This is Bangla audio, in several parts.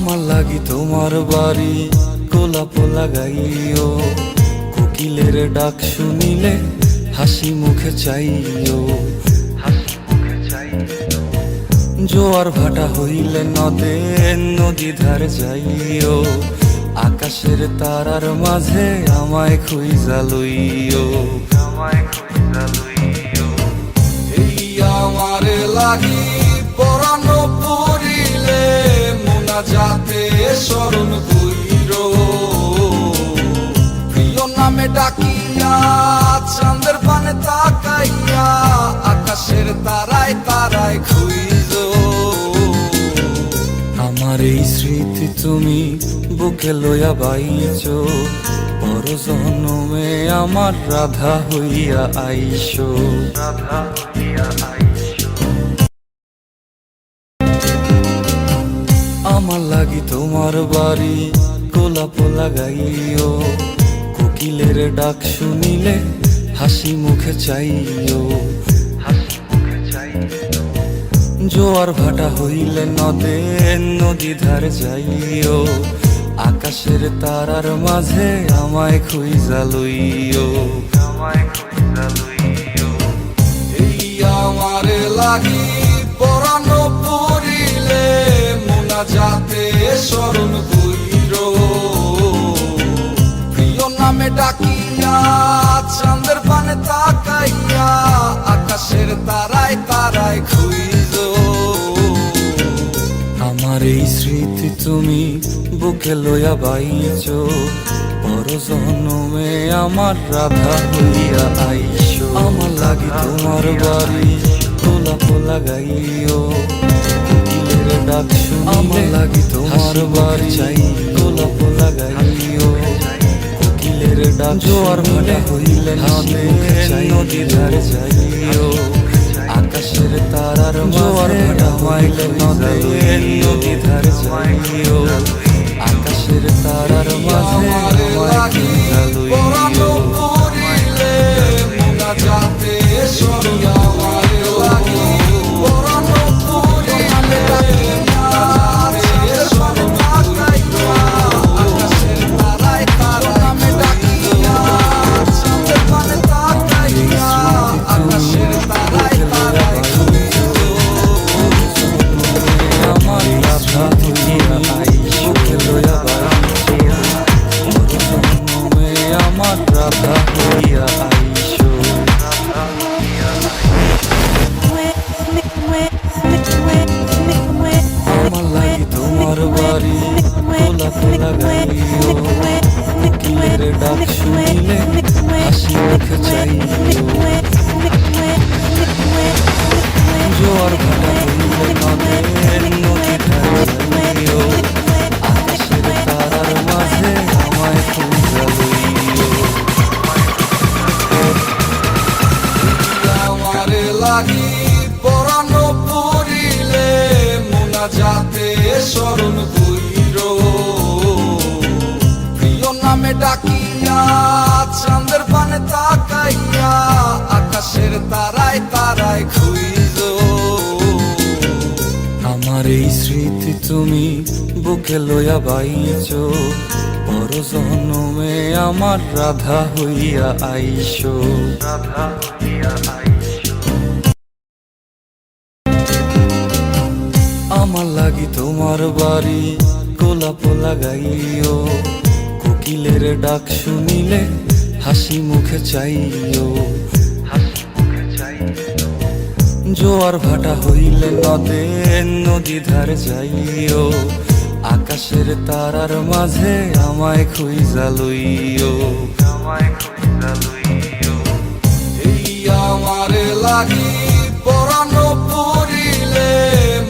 আমার লাগি তোমার বাড়ি গোলাপ লাগাইও, কোকিলের ডাক শুনিলে হাসি মুখে চাইও। জোয়ার ভাটা হইলে নদে নদী ধারে যাইও, আকাশের তারার মাঝে আমায় খুঁজা লইও। এই আমারে লাগি পরানো পড়িলে মোনাজাতে স্মরণ কইরো, প্রিয় নামে ডাকিয়া চাঁদের পানে তাকাইয়া আকাশের তারায় তারায় খুঁজো। আমার এই স্মৃতি তুমি বুকে লইয়া বাইছো, পর জন্মে আমার রাধা হইয়া আইসো। আমার লাগি তোমার বাড়ি গোলাপ লাগাইও, কোকিলের ডাক শুনিলে হাসি মুখে চাইও। জোয়ার ভাটা হইলে নদে নদী ধারে যাইও, আকাশের তারার মাঝে আমায় খুঁজা লইও। এই আমারে লাগি পরানো পড়িলে মোনাজাতে স্মরণ কইরো, প্রিয় নামে ডাকিয়া চাঁদের পানে তাকাইয়া আকাশের তারায় তারায় খুঁজো। আমার এই স্মৃতি তুমি বুকে লইয়া বাইছো, পর জন্মে আমার রাধা হইয়া আইসো। আমার লাগি তোমার বাড়ি গোলাপ লাগাইও, কোকিলের ডাক শুনিলে আমার লাগি তোমার বাড়ি চাই গোলাপ লাগাইও, কোকিলের ডাক জোয়ার ভাটা হইলে নদী ধারে যাইও, আকাশের তারার জোয়ার ভাটা হইলে নদী ধারে যাইও, আকাশের তারার মাঝে আমায় খুঁজা লইও। মোনাজাতে স্মরণ আমারে লাগি পরানো পড়িলে মোনাজাতে স্মরণ তাকাইয়া আকাশের তারায় তারায় ডাকিয়া চাঁদের পানে তাকাইয়া আকাশের তারায় তারায় খুঁজো। আমার রাধা হইয়া আইসো লইয়া বাইসো, জন্মে আমার রাধা হইয়া আইসো। আমার লাগি তোমার বাড়ি গোলাপ লাগাইও, কোকিলের ডাক শুনিলে হাসি মুখে চাইও। জোয়ার ভাটা হইলে নদে নদী ধারে যাইও, আকাশের তারার মাঝে আমায় খুঁজা লইও। আমারে লাগি পরানো পড়িলে মোনাজাতে স্মরণ কইরো, প্রিয় নামে ডাকিয়া চাঁদের পানে তাকাইয়া আকাশের তারায় তারায় খুঁজো। আমার এই স্মৃতি তুমি বুকে লইয়া বাইছো, পর জন্মে আমার রাধা হইয়া আইসো। আমার লাগি তোমার বাড়ি গোলাপ লাগাইও, কোকিলের ডাক শুনিলে হাসি মুখে চাইও। জোয়ার ভাটা হইলে নদে নদী ধারে যাইও, আকাশের তারার মাঝে আমায় খুঁজা লইও। এই আমারে লাগি পরানো পড়িলে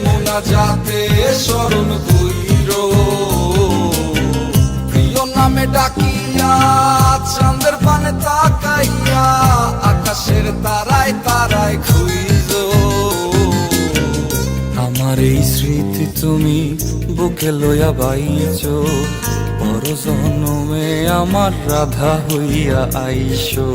মোনাজাতে স্মরণ কইরো, প্রিয় নামে ডাকিয়া চাঁদের পানে তাকাইয়া আকাশের তারায় তারায় খুঁজো। আমার এই স্মৃতি তুমি বুকে লইয়া বাইছো, পর জন্মে আমার রাধা হইয়া আইসো।